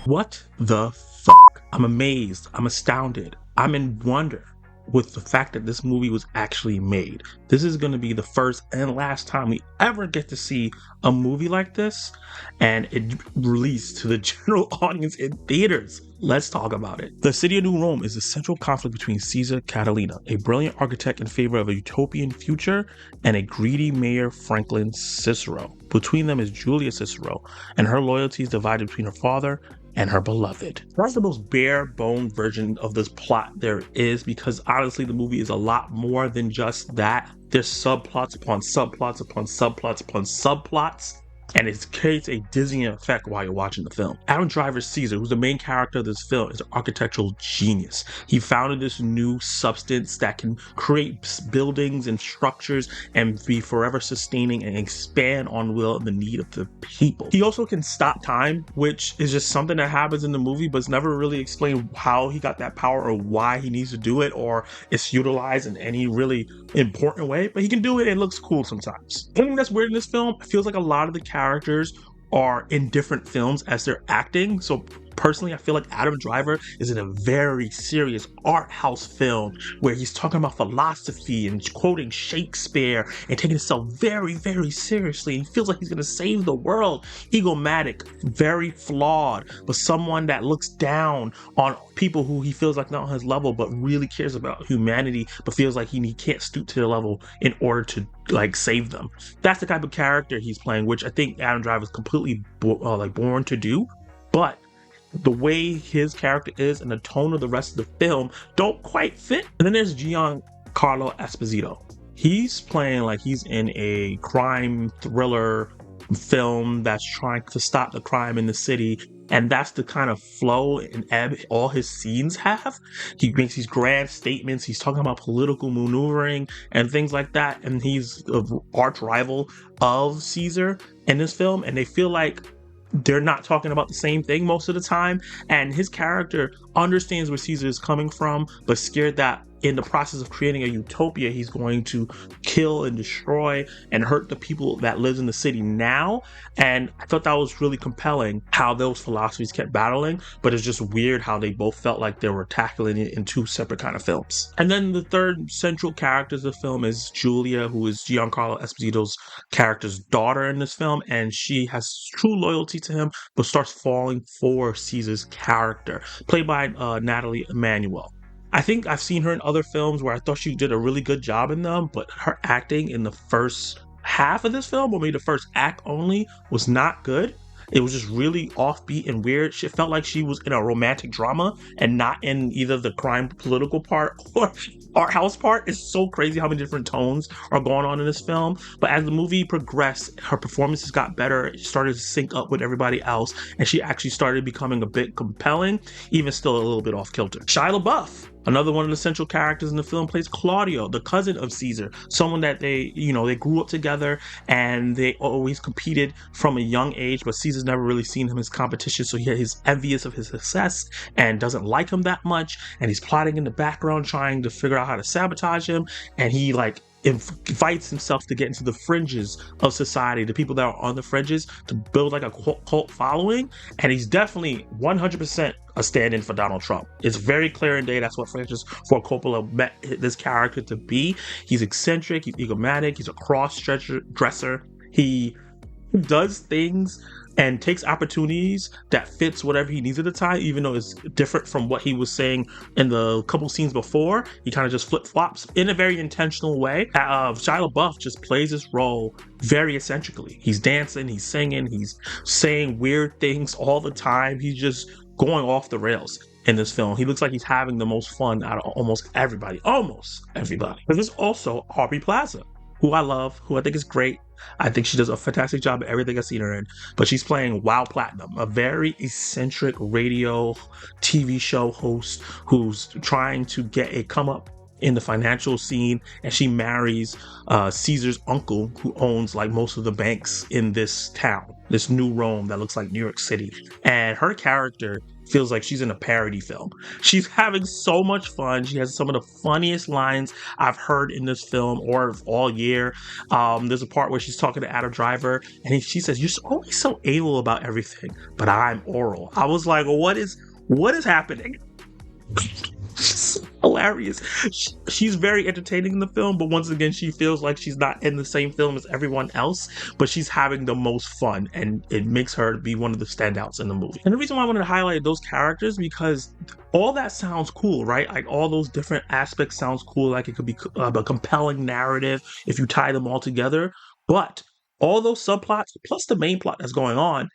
What the fuck? I'm amazed. I'm astounded. I'm in wonder with the fact that this movie was actually made. This is going to be the first and last time we ever get to see a movie like this, and it released to the general audience in theaters. Let's talk about it. The city of New Rome is the central conflict between Cesar Catalina, a brilliant architect in favor of a utopian future, and a greedy mayor, Franklyn Cicero. Between them is Julia Cicero, and her loyalty is divided between her father and her beloved. That's the most bare bone version of this plot there is, because honestly the movie is a lot more than just that. There's subplots upon subplots upon subplots upon subplots, and it creates a dizzying effect while you're watching the film. Adam Driver's Cesar, who's the main character of this film, is an architectural genius. He founded this new substance that can create buildings and structures and be forever sustaining and expand on will and the need of the people. He also can stop time, which is just something that happens in the movie, but it's never really explained how he got that power or why he needs to do it, or it's utilized in any really important way, but he can do it and it looks cool sometimes. One thing that's weird in this film, it feels like a lot of the characters are in different films as they're acting. So personally, I feel like Adam Driver is in a very serious art house film where he's talking about philosophy and quoting Shakespeare and taking himself very, very seriously. He feels like he's going to save the world. Egomatic, very flawed, but someone that looks down on people who he feels like not on his level, but really cares about humanity, but feels like he can't stoop to their level in order to like save them. That's the type of character he's playing, which I think Adam Driver is completely born to do. But the way his character is and the tone of the rest of the film don't quite fit. And then there's Giancarlo Esposito. He's playing like he's in a crime thriller film that's trying to stop the crime in the city, and that's the kind of flow and ebb all his scenes have. He makes these grand statements, he's talking about political maneuvering and things like that, and he's an arch rival of Caesar in this film, and they feel like they're not talking about the same thing most of the time, and his character understands where Caesar is coming from, but scared that in the process of creating a utopia, he's going to kill and destroy and hurt the people that lives in the city now. And I thought that was really compelling how those philosophies kept battling, but it's just weird how they both felt like they were tackling it in two separate kind of films. And then the third central character of the film is Julia, who is Giancarlo Esposito's character's daughter in this film, and she has true loyalty to him, but starts falling for Caesar's character, played by Natalie Emmanuel. I think I've seen her in other films where I thought she did a really good job in them, but her acting in the first half of this film, or maybe the first act only, was not good. It was just really offbeat and weird. It felt like she was in a romantic drama and not in either the crime political part or art house part. It's so crazy how many different tones are going on in this film. But as the movie progressed, her performances got better. It started to sync up with everybody else, and she actually started becoming a bit compelling, even still a little bit off kilter. Shia LaBeouf, another one of the central characters in the film, plays Claudio, the cousin of Caesar, someone that they grew up together and they always competed from a young age, but Caesar's never really seen him as competition, so he's envious of his success and doesn't like him that much, and he's plotting in the background trying to figure out how to sabotage him, and he invites himself to get into the fringes of society, the people that are on the fringes, to build like a cult following. And he's definitely 100% a stand-in for Donald Trump. It's very clear and day that's what Francis Ford Coppola met this character to be. He's eccentric, he's egomatic, he's a cross-dresser. He does things and takes opportunities that fits whatever he needs at the time, even though it's different from what he was saying in the couple scenes before. He kind of just flip-flops in a very intentional way. Shia LaBeouf just plays this role very eccentrically. He's dancing, he's singing, he's saying weird things all the time. He's just going off the rails in this film. He looks like he's having the most fun out of almost everybody. But there's also Aubrey Plaza, who I love, who I think is great. I think she does a fantastic job at everything I've seen her in, but she's playing Wow Platinum, a very eccentric radio TV show host who's trying to get a come up in the financial scene, and she marries Caesar's uncle, who owns like most of the banks in this town, this new Rome that looks like New York City. And her character feels like she's in a parody film. She's having so much fun. She has some of the funniest lines I've heard in this film or all year. There's a part where she's talking to Adam Driver, and she says, "You're always so anal about everything, but I'm oral." I was like, what is happening? Hilarious. She's very entertaining in the film, but once again, she feels like she's not in the same film as everyone else, but she's having the most fun, and it makes her be one of the standouts in the movie. And the reason why I wanted to highlight those characters, because all that sounds cool, right? Like all those different aspects sounds cool, like it could be a compelling narrative if you tie them all together, but all those subplots plus the main plot that's going on,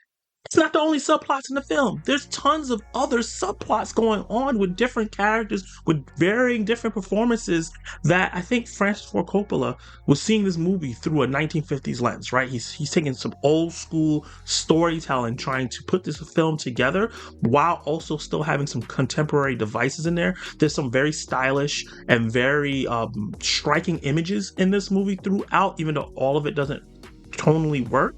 it's not the only subplots in the film. There's tons of other subplots going on with different characters, with varying different performances, that I think Francis Ford Coppola was seeing this movie through a 1950s lens, right? He's taking some old school storytelling, trying to put this film together while also still having some contemporary devices in there. There's some very stylish and very striking images in this movie throughout, even though all of it doesn't tonally work.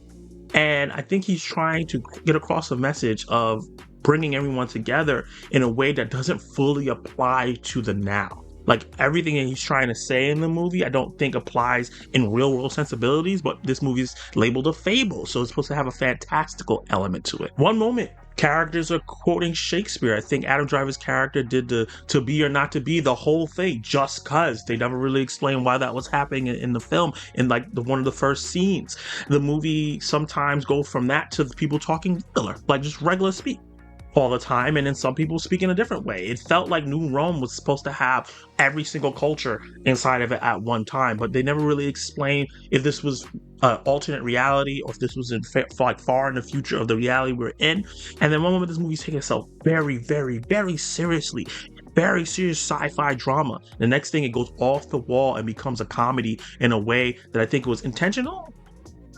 And I think he's trying to get across a message of bringing everyone together in a way that doesn't fully apply to the now. Like everything that he's trying to say in the movie, I don't think applies in real world sensibilities, but this movie is labeled a fable, so it's supposed to have a fantastical element to it. One moment, characters are quoting Shakespeare. I think Adam Driver's character did the "to be or not to be" the whole thing just cause. They never really explained why that was happening in the film in like one of the first scenes. The movie sometimes goes from that to the people talking regular, like just regular speak all the time, and then some people speak in a different way. It felt like New Rome was supposed to have every single culture inside of it at one time, but they never really explained if this was alternate reality or if this was in like far in the future of the reality we're in. And then one moment this movie's taking itself very, very, very seriously. Very serious sci-fi drama. The next thing, it goes off the wall and becomes a comedy in a way that I think was intentional,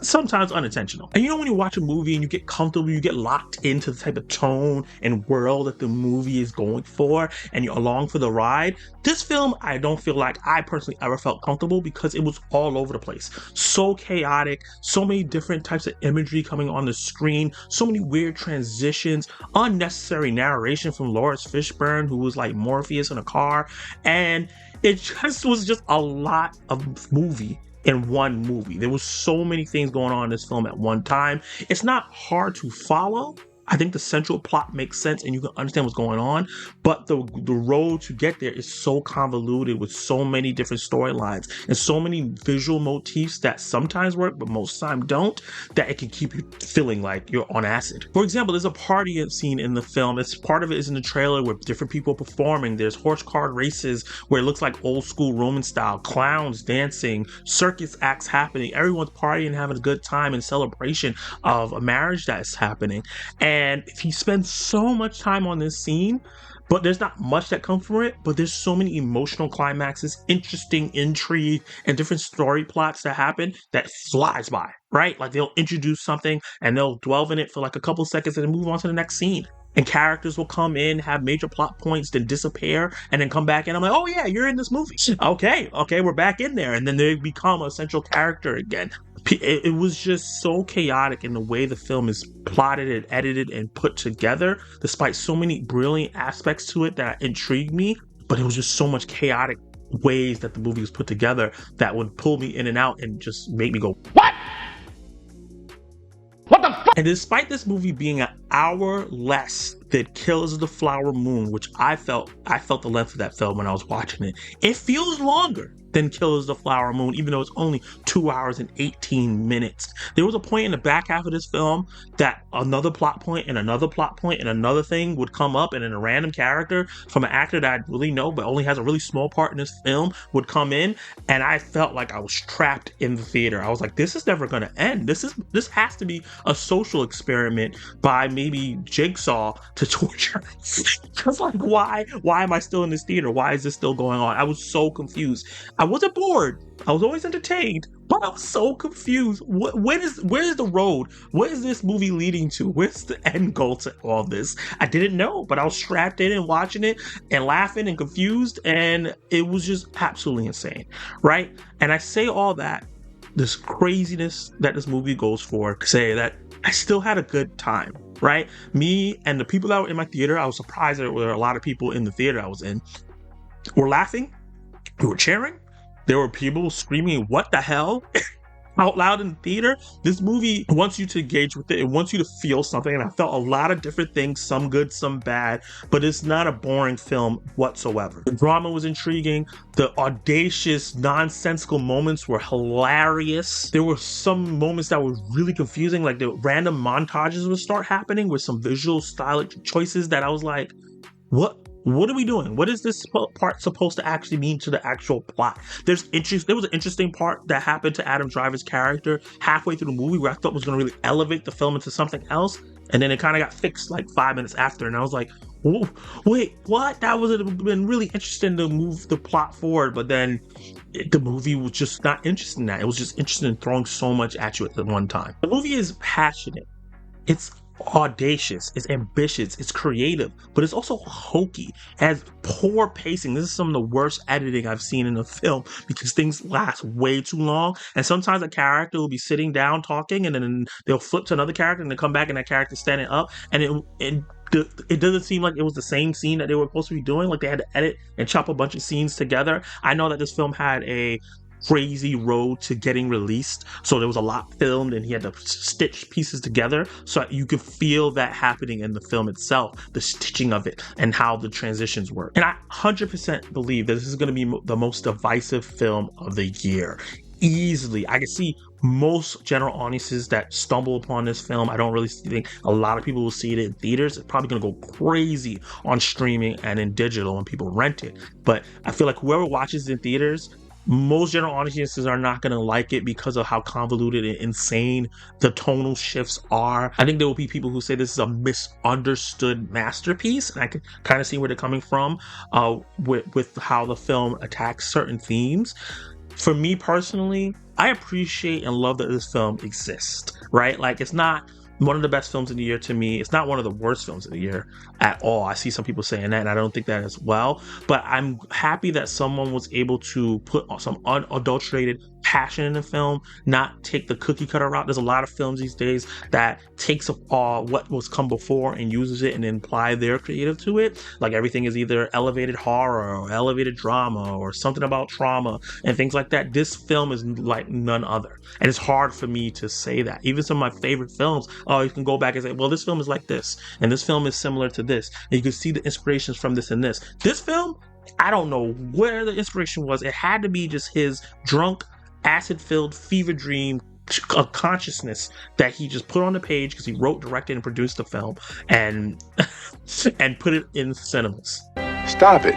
sometimes unintentional. And you know, when you watch a movie and you get comfortable, you get locked into the type of tone and world that the movie is going for, and you're along for the ride. This film, I don't feel like I personally ever felt comfortable, because it was all over the place. So chaotic, so many different types of imagery coming on the screen, so many weird transitions, unnecessary narration from Lawrence Fishburne, who was like Morpheus in a car, and it just was just a lot of movie in one movie. There was so many things going on in this film at one time. It's not hard to follow. I think the central plot makes sense and you can understand what's going on, but the road to get there is so convoluted with so many different storylines and so many visual motifs that sometimes work but most time don't, that it can keep you feeling like you're on acid. For example, there's a party scene in the film. It's part of it is in the trailer where different people are performing. There's horse car races where it looks like old school Roman style, clowns dancing, circus acts happening, everyone's partying and having a good time in celebration of a marriage that's happening. And he spends so much time on this scene, but there's not much that comes from it, but there's so many emotional climaxes, interesting intrigue, and different story plots that happen that flies by, right? Like they'll introduce something and they'll dwell in it for like a couple seconds and then move on to the next scene. And characters will come in, have major plot points, then disappear, and then come back in. I'm like, oh yeah, you're in this movie. Okay, we're back in there. And then they become a central character again. It was just so chaotic in the way the film is plotted and edited and put together, despite so many brilliant aspects to it that intrigued me. But it was just so much chaotic ways that the movie was put together that would pull me in and out and just make me go, what? What the fuck? And despite this movie being an hour less than Killers of the Flower Moon, which I felt the length of that film when I was watching it, it feels longer than Killers of the Flower Moon, even though it's only 2 hours and 18 minutes. There was a point in the back half of this film that another plot point and another plot point and another thing would come up, and then a random character from an actor that I really know but only has a really small part in this film would come in, and I felt like I was trapped in the theater. I was like, this is never going to end. This has to be a social experiment by maybe Jigsaw to torture us. Because like, why am I still in this theater? Why is this still going on? I was so confused. I wasn't bored. I was always entertained, but I was so confused. Where's the road? Where is this movie leading to? Where's the end goal to all this? I didn't know, but I was strapped in and watching it and laughing and confused, and it was just absolutely insane, right? And I say all that, this craziness that this movie goes for, say that I still had a good time, right? Me and the people that were in my theater, I was surprised there were a lot of people in the theater I was in, were laughing, we were cheering. There were people screaming, "What the hell?" out loud in the theater. This movie wants you to engage with it. It wants you to feel something. And I felt a lot of different things, some good, some bad, but it's not a boring film whatsoever. The drama was intriguing. The audacious, nonsensical moments were hilarious. There were some moments that were really confusing, like the random montages would start happening with some visual stylistic choices that I was like, what are we doing? What is this part supposed to actually mean to the actual plot? There was an interesting part that happened to Adam Driver's character halfway through the movie where I thought was going to really elevate the film into something else. And then it kind of got fixed like 5 minutes after. And I was like, whoa, wait, what? That would have been really interesting to move the plot forward. But then the movie was just not interested in that. It was just interested in throwing so much at you at the one time. The movie is passionate. It's audacious, it's ambitious, it's creative, but it's also hokey. It has poor pacing. This is some of the worst editing I've seen in a film because things last way too long. And sometimes a character will be sitting down talking and then they'll flip to another character and they come back and that character's standing up, and it doesn't seem like it was the same scene that they were supposed to be doing. Like they had to edit and chop a bunch of scenes together. I know that this film had a crazy road to getting released, so there was a lot filmed and he had to stitch pieces together so you could feel that happening in the film itself, the stitching of it and how the transitions work. And I 100% believe that this is going to be the most divisive film of the year. Easily, I can see most general audiences that stumble upon this film. I don't really think a lot of people will see it in theaters. It's probably going to go crazy on streaming and in digital when people rent it. But I feel like whoever watches it in theaters, most general audiences are not going to like it because of how convoluted and insane the tonal shifts are. I think there will be people who say this is a misunderstood masterpiece, and I can kind of see where they're coming from with how the film attacks certain themes. For me personally, I appreciate and love that this film exists, right? Like, it's not one of the best films of the year to me. It's not one of the worst films of the year at all. I see some people saying that, and I don't think that as well. But I'm happy that someone was able to put some unadulterated passion in the film, not take the cookie cutter route. There's a lot of films these days that takes what was come before and uses it and then apply their creative to it. Like everything is either elevated horror or elevated drama or something about trauma and things like that. This film is like none other. And it's hard for me to say that. Even some of my favorite films, you can go back and say, well, this film is like this, and this film is similar to this. And you can see the inspirations from this and this. This film, I don't know where the inspiration was. It had to be just his drunk, acid-filled fever dream of consciousness that he just put on the page because he wrote, directed, and produced the film and put it in cinemas. Stop it.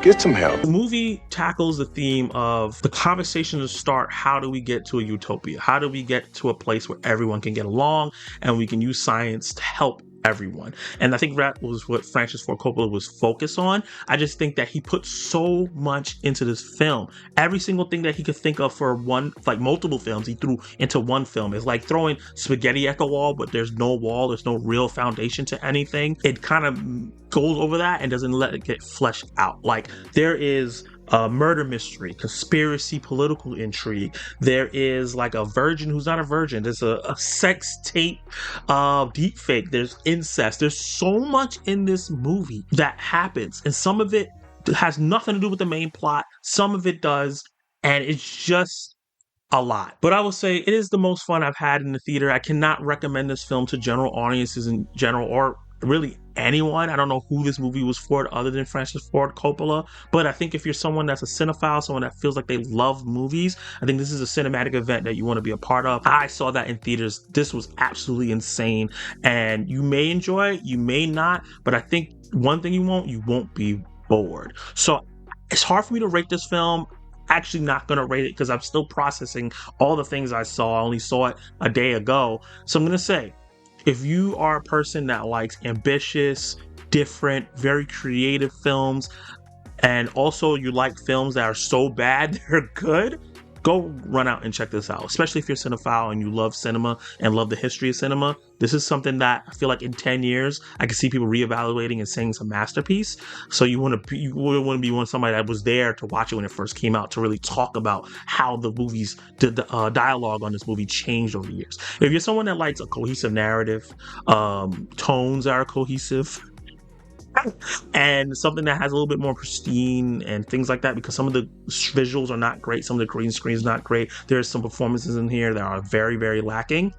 Get some help. The movie tackles the theme of the conversation to start. How do we get to a utopia? How do we get to a place where everyone can get along and we can use science to help everyone? And I think that was what Francis Ford Coppola was focused on. I just think that he put so much into this film. Every single thing that he could think of for multiple films, he threw into one film. It's like throwing spaghetti at a wall, but there's no wall, there's no real foundation to anything. It kind of goes over that and doesn't let it get fleshed out. Like there is a murder mystery, conspiracy, political intrigue. There is like a virgin who's not a virgin. There's a sex tape, deep fake. There's incest. There's so much in this movie that happens, and some of it has nothing to do with the main plot. Some of it does, and it's just a lot. But I will say it is the most fun I've had in the theater. I cannot recommend this film to general audiences in general, or really anyone. I don't know who this movie was for other than Francis Ford Coppola, but I think if you're someone that's a cinephile, someone that feels like they love movies, I think this is a cinematic event that you want to be a part of. I saw that in theaters. This was absolutely insane, and you may enjoy it, you may not, but I think one thing you won't be bored. So it's hard for me to rate this film. Actually not going to rate it because I'm still processing all the things I saw. I only saw it a day ago. So I'm going to say, if you are a person that likes ambitious, different, very creative films, and also you like films that are so bad they're good, go run out and check this out. Especially if you're a cinephile and you love cinema and love the history of cinema. This is something that I feel like in 10 years I can see people reevaluating and saying it's a masterpiece. So you want to be one somebody that was there to watch it when it first came out, to really talk about how the dialogue on this movie changed over the years. If you're someone that likes a cohesive narrative, tones that are cohesive, and something that has a little bit more pristine and things like that, because some of the visuals are not great, some of the green screen is not great, there's some performances in here that are very, very lacking,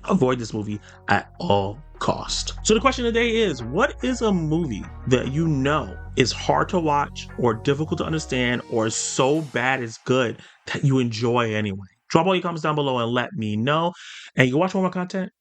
avoid this movie at all cost. So the question of the day is, what is a movie that you know is hard to watch or difficult to understand or is so bad it's good that you enjoy anyway? Drop all your comments down below and let me know. And you can watch more of my content.